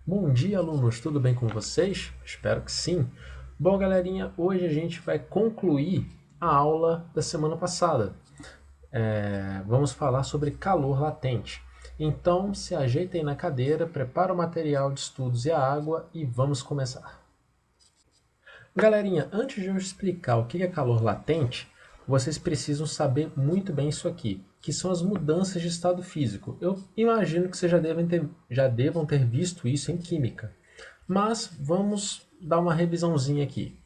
Bom dia, alunos! Tudo bem com vocês? Espero que sim. Bom, galerinha, hoje a gente vai concluir a aula da semana passada. Vamos falar sobre calor latente. Então, se ajeitem na cadeira, prepara o material de estudos e a água e vamos começar. Galerinha, antes de eu explicar o que é calor latente, vocês precisam saber muito bem isso aqui, que são as mudanças de estado físico. Eu imagino que vocês já devam ter visto isso em química. Mas vamos dar uma revisãozinha aqui.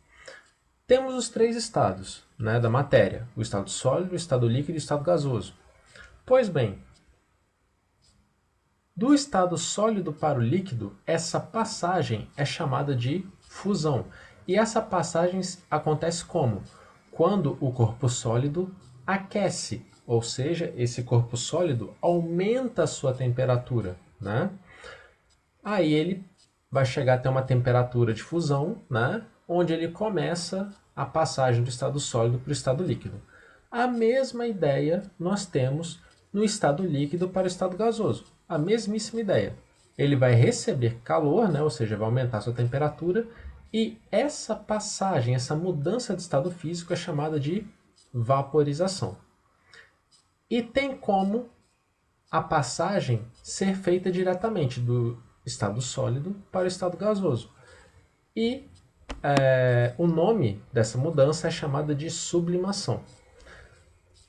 Temos os três estados, né, da matéria: o estado sólido, o estado líquido e o estado gasoso. Pois bem, do estado sólido para o líquido, essa passagem é chamada de fusão. E essa passagem acontece como? Quando o corpo sólido aquece, ou seja, esse corpo sólido aumenta a sua temperatura, né? Aí ele vai chegar até uma temperatura de fusão, né? Onde ele começa a passagem do estado sólido para o estado líquido. A mesma ideia nós temos no estado líquido para o estado gasoso. A mesmíssima ideia. Ele vai receber calor, né? Ou seja, vai aumentar a sua temperatura, e essa passagem, essa mudança de estado físico é chamada de vaporização. E tem como a passagem ser feita diretamente do estado sólido para o estado gasoso. E o nome dessa mudança é chamada de sublimação.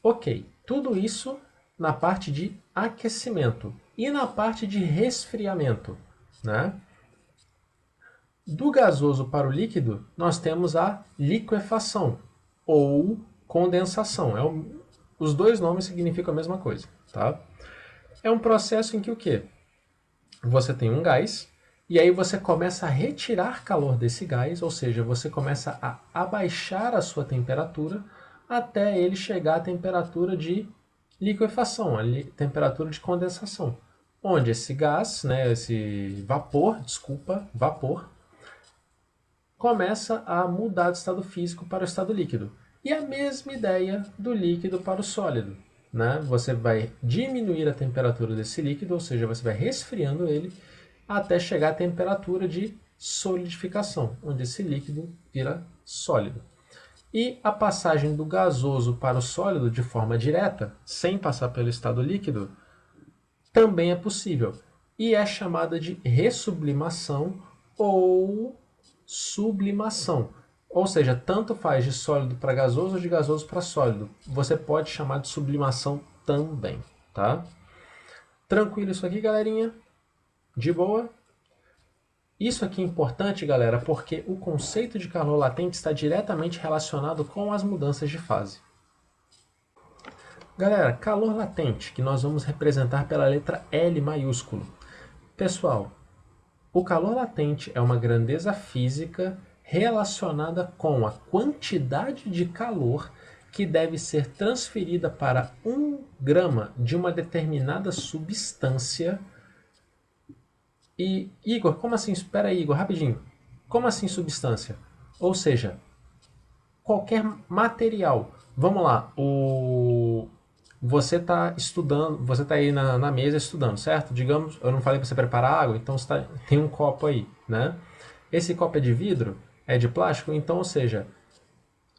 Ok, tudo isso na parte de aquecimento. E na parte de resfriamento, né? Do gasoso para o líquido, nós temos a liquefação ou condensação. Os dois nomes significam a mesma coisa, tá? É um processo em que o quê? Você tem um gás e aí você começa a retirar calor desse gás, ou seja, você começa a abaixar a sua temperatura até ele chegar à temperatura de liquefação, a temperatura de condensação, onde esse gás, né, esse vapor, começa a mudar de estado físico para o estado líquido. E a mesma ideia do líquido para o sólido. Né? Você vai diminuir a temperatura desse líquido, ou seja, você vai resfriando ele até chegar à temperatura de solidificação, onde esse líquido vira sólido. E a passagem do gasoso para o sólido de forma direta, sem passar pelo estado líquido, também é possível. E é chamada de ressublimação ou sublimação. Ou seja, tanto faz de sólido para gasoso ou de gasoso para sólido. Você pode chamar de sublimação também, tá? Tranquilo isso aqui, galerinha? De boa? Isso aqui é importante, galera, porque o conceito de calor latente está diretamente relacionado com as mudanças de fase. Galera, calor latente, que nós vamos representar pela letra L maiúsculo. Pessoal, o calor latente é uma grandeza física relacionada com a quantidade de calor que deve ser transferida para 1 grama de uma determinada substância. E, Igor, como assim? Espera aí, Igor, rapidinho. Como assim substância? Ou seja, qualquer material. Vamos lá, você está estudando, você está aí na mesa estudando, certo? Digamos, eu não falei para você preparar água, então tem um copo aí, né? Esse copo é de vidro? É de plástico? Então, ou seja,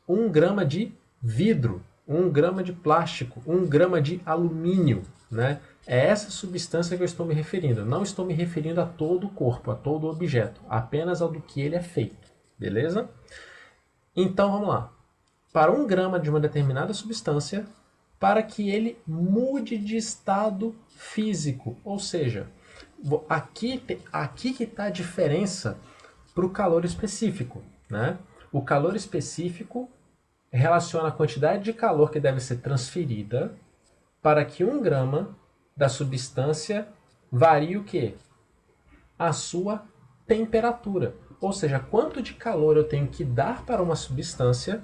1 grama de vidro, 1 grama de plástico, 1 grama de alumínio, né? É essa substância que eu estou me referindo. Não estou me referindo a todo o corpo, a todo o objeto, apenas ao do que ele é feito, beleza? Então, vamos lá. Para 1 grama de uma determinada substância, para que ele mude de estado físico. Ou seja, aqui que está a diferença para o calor específico. Né? O calor específico relaciona a quantidade de calor que deve ser transferida para que 1 grama da substância varie o quê? A sua temperatura. Ou seja, quanto de calor eu tenho que dar para uma substância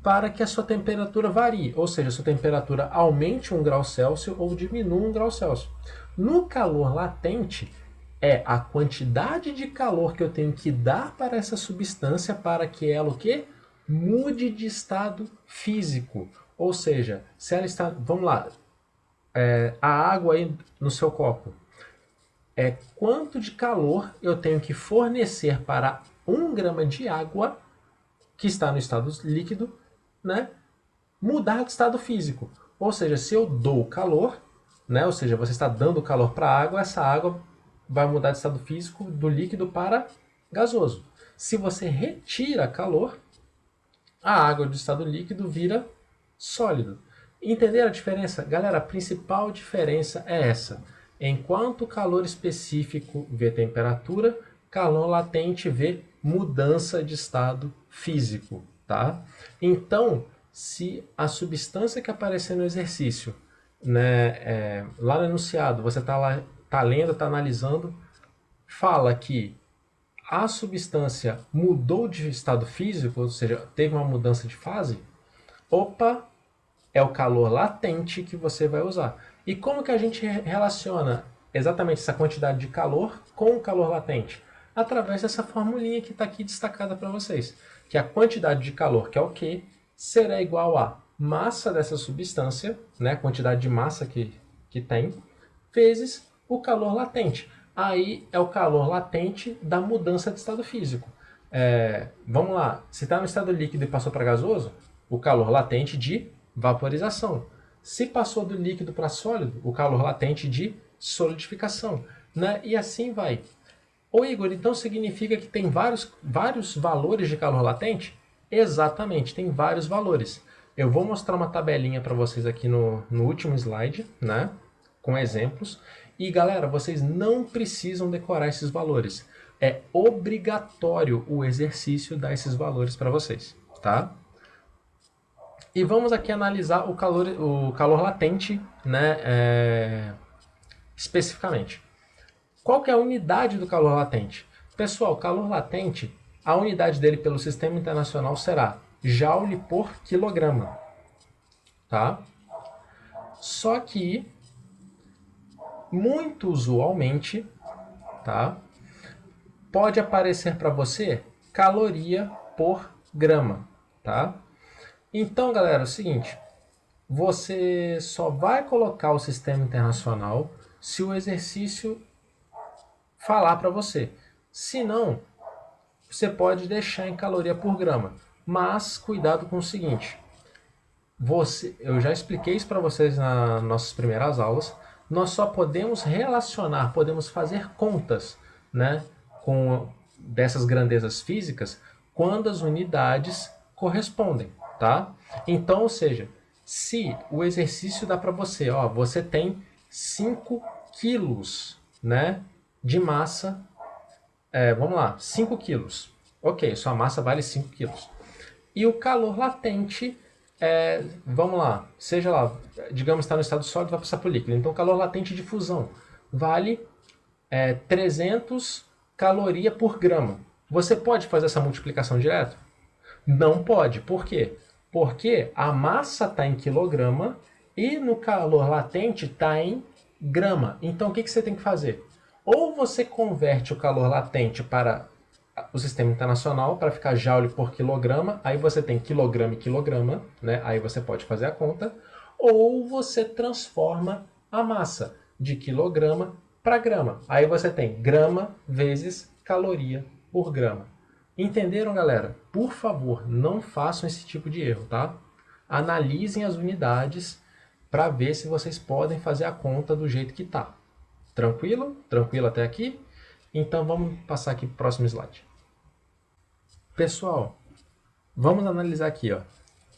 para que a sua temperatura varie, ou seja, a sua temperatura aumente 1 grau Celsius ou diminua 1 grau Celsius. No calor latente, é a quantidade de calor que eu tenho que dar para essa substância para que ela o quê? Mude de estado físico. Ou seja, se ela está, vamos lá, a água aí no seu copo. é quanto de calor eu tenho que fornecer para 1 grama de água que está no estado líquido, né, mudar de estado físico. Ou seja, se eu dou calor, né, ou seja, você está dando calor para a água, essa água vai mudar de estado físico do líquido para gasoso. Se você retira calor, a água do estado líquido vira sólido. Entenderam a diferença? Galera, a principal diferença é essa. Enquanto o calor específico vê temperatura, calor latente vê mudança de estado físico, tá? Então, se a substância que aparecer no exercício, né, lá no enunciado, você está lá, tá lendo, está analisando, fala que a substância mudou de estado físico, ou seja, teve uma mudança de fase, opa, é o calor latente que você vai usar. E como que a gente relaciona exatamente essa quantidade de calor com o calor latente? Através dessa formulinha que está aqui destacada para vocês. Que a quantidade de calor, que é o Q, será igual a massa dessa substância, né, a quantidade de massa que tem, vezes o calor latente. Aí é o calor latente da mudança de estado físico. Vamos lá, se está no estado líquido e passou para gasoso, o calor latente de vaporização. Se passou do líquido para sólido, o calor latente de solidificação, né? E assim vai. Ô Igor, então significa que tem vários valores de calor latente? Exatamente, tem vários valores. Eu vou mostrar uma tabelinha para vocês aqui no último slide, né? Com exemplos. E galera, vocês não precisam decorar esses valores. É obrigatório o exercício dar esses valores para vocês, tá? E vamos aqui analisar o calor latente, né, especificamente. Qual que é a unidade do calor latente? Pessoal, calor latente, a unidade dele pelo Sistema Internacional será joule por quilograma. Tá? Só que, muito usualmente, tá, pode aparecer para você caloria por grama. Tá? Então, galera, é o seguinte, você só vai colocar o Sistema Internacional se o exercício falar para você. Se não, você pode deixar em caloria por grama. Mas cuidado com o seguinte, eu já expliquei isso para vocês nas nossas primeiras aulas, nós só podemos relacionar, podemos fazer contas, né, dessas grandezas físicas quando as unidades correspondem. Tá? Então, ou seja, se o exercício dá para você, ó, você tem 5 quilos, né, de massa, vamos lá, 5 quilos. Ok, sua massa vale 5 quilos. E o calor latente, vamos lá, seja lá, digamos que está no estado sólido, vai passar para o líquido. Então, o calor latente de fusão vale 300 calorias por grama. Você pode fazer essa multiplicação direto? Não pode. Por quê? Porque a massa está em quilograma e no calor latente está em grama. Então o que você tem que fazer? Ou você converte o calor latente para o Sistema Internacional para ficar joule por quilograma, aí você tem quilograma e quilograma, né? Aí você pode fazer a conta. Ou você transforma a massa de quilograma para grama. Aí você tem grama vezes caloria por grama. Entenderam, galera? Por favor, não façam esse tipo de erro, tá? Analisem as unidades para ver se vocês podem fazer a conta do jeito que tá. Tranquilo? Tranquilo até aqui? Então vamos passar aqui para o próximo slide. Pessoal, vamos analisar aqui, ó,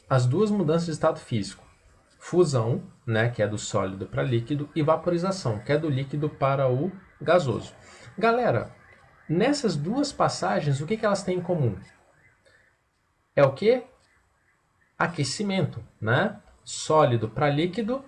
as duas mudanças de estado físico. Fusão, né, que é do sólido para líquido, e vaporização, que é do líquido para o gasoso. Galera, nessas duas passagens, o que elas têm em comum? É o que? Aquecimento, né? Sólido para líquido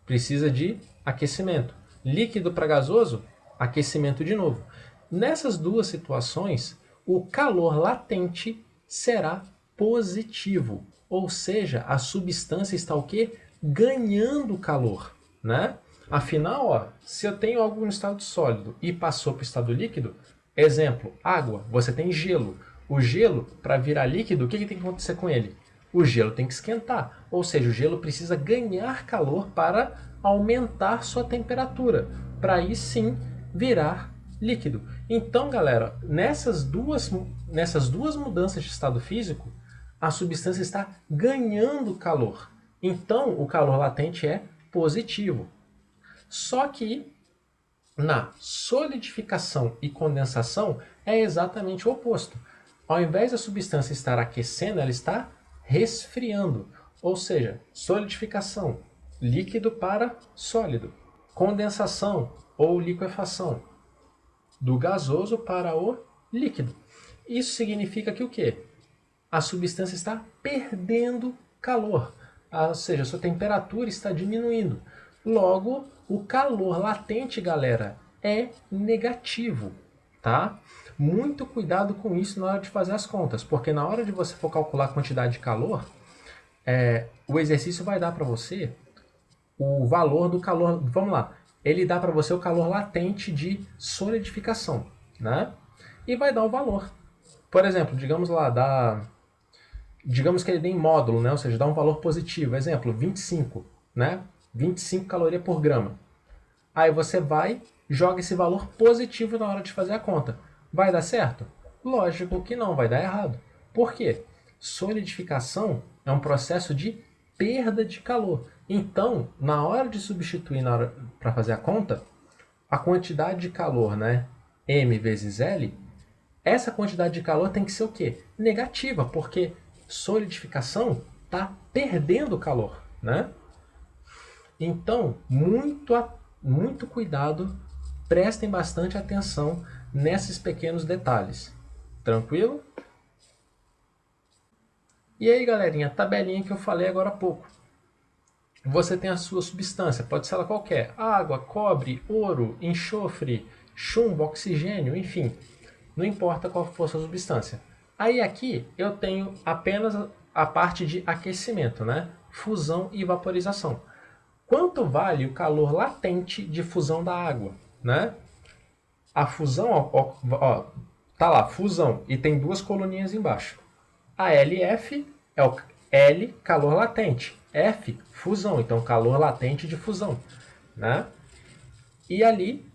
precisa de aquecimento. Líquido para gasoso, aquecimento de novo. Nessas duas situações, o calor latente será positivo, ou seja, a substância está o quê? Ganhando calor, né? Afinal, ó, se eu tenho algo no estado sólido e passou para o estado líquido, exemplo, água, você tem gelo. O gelo, para virar líquido, o que tem que acontecer com ele? O gelo tem que esquentar, ou seja, o gelo precisa ganhar calor para aumentar sua temperatura, para aí sim virar líquido. Então, galera, nessas duas mudanças de estado físico, a substância está ganhando calor. Então, o calor latente é positivo. Só que na solidificação e condensação é exatamente o oposto. Ao invés da substância estar aquecendo, ela está resfriando. Ou seja, solidificação, líquido para sólido. Condensação ou liquefação, do gasoso para o líquido. Isso significa que o quê? A substância está perdendo calor, ou seja, a sua temperatura está diminuindo. Logo, o calor latente, galera, é negativo, tá? Muito cuidado com isso na hora de fazer as contas, porque na hora de você for calcular a quantidade de calor, o exercício vai dar para você o valor do calor. Vamos lá, ele dá para você o calor latente de solidificação, né? E vai dar o valor. Por exemplo, digamos que ele dê em módulo, né? Ou seja, dá um valor positivo. Exemplo, 25, né? 25 calorias por grama. Aí você vai, joga esse valor positivo na hora de fazer a conta. Vai dar certo? Lógico que não, vai dar errado. Por quê? Solidificação é um processo de perda de calor. Então, na hora de substituir para fazer a conta, a quantidade de calor, né? M vezes L, essa quantidade de calor tem que ser o quê? Negativa, porque solidificação está perdendo calor, né? Então, muito cuidado, prestem bastante atenção nesses pequenos detalhes. Tranquilo? E aí, galerinha, a tabelinha que eu falei agora há pouco. Você tem a sua substância, pode ser ela qualquer, água, cobre, ouro, enxofre, chumbo, oxigênio, enfim, não importa qual for a sua substância. Aí aqui eu tenho apenas a parte de aquecimento, né? Fusão e vaporização. Quanto vale o calor latente de fusão da água, né? A fusão, ó, tá lá, fusão, e tem duas coluninhas embaixo. A LF é o L, calor latente. F, fusão, então calor latente de fusão, né? E ali,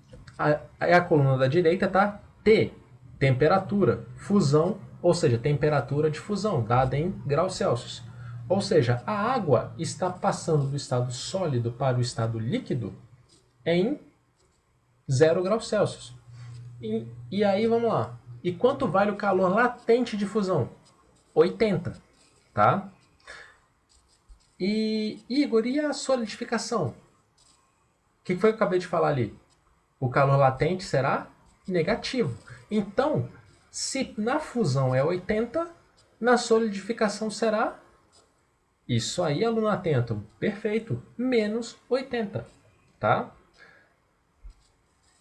a coluna da direita tá T, temperatura, fusão, ou seja, temperatura de fusão, dada em graus Celsius. Ou seja, a água está passando do estado sólido para o estado líquido em 0 graus Celsius. E aí, vamos lá. E quanto vale o calor latente de fusão? 80, tá? E, Igor, e a solidificação? O que foi que eu acabei de falar ali? O calor latente será negativo. Então, se na fusão é 80, na solidificação será... Isso aí, aluno atento. Perfeito. Menos 80, tá?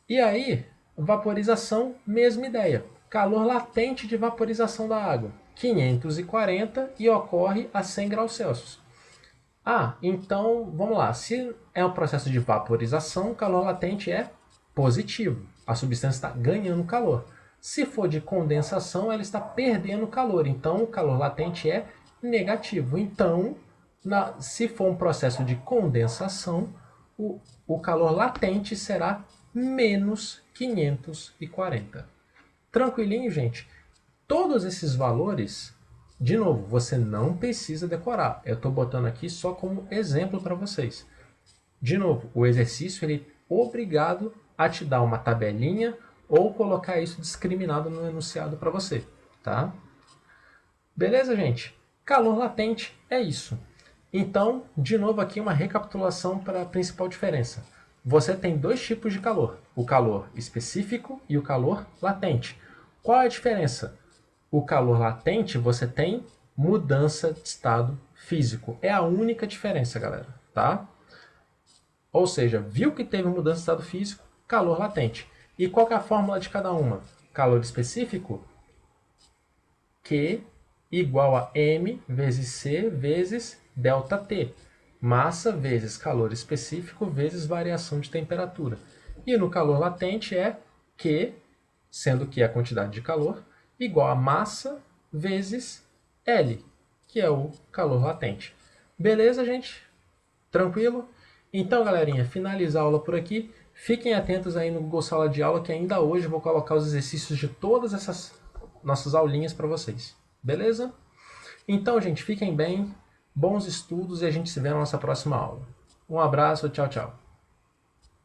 E aí, vaporização, mesma ideia. Calor latente de vaporização da água, 540 e ocorre a 100 graus Celsius. Ah, então, vamos lá. Se é um processo de vaporização, o calor latente é positivo. A substância está ganhando calor. Se for de condensação, ela está perdendo calor. Então, o calor latente é negativo. Então, se for um processo de condensação, o calor latente será menos 540. Tranquilinho, gente? Todos esses valores... De novo, você não precisa decorar. Eu estou botando aqui só como exemplo para vocês. De novo, o exercício ele é obrigado a te dar uma tabelinha ou colocar isso discriminado no enunciado para você, tá? Beleza, gente? Calor latente é isso. Então, de novo aqui uma recapitulação para a principal diferença. Você tem dois tipos de calor, o calor específico e o calor latente. Qual é a diferença? O calor latente, você tem mudança de estado físico. É a única diferença, galera, tá? Ou seja, viu que teve mudança de estado físico, calor latente. E qual que é a fórmula de cada uma? Calor específico, Q igual a M vezes C vezes ΔT. Massa vezes calor específico vezes variação de temperatura. E no calor latente é Q, sendo que é a quantidade de calor, igual a massa vezes L, que é o calor latente. Beleza, gente? Tranquilo? Então, galerinha, finalizar a aula por aqui. Fiquem atentos aí no Google Sala de Aula, que ainda hoje eu vou colocar os exercícios de todas essas nossas aulinhas para vocês. Beleza? Então, gente, fiquem bem, bons estudos e a gente se vê na nossa próxima aula. Um abraço, tchau, tchau.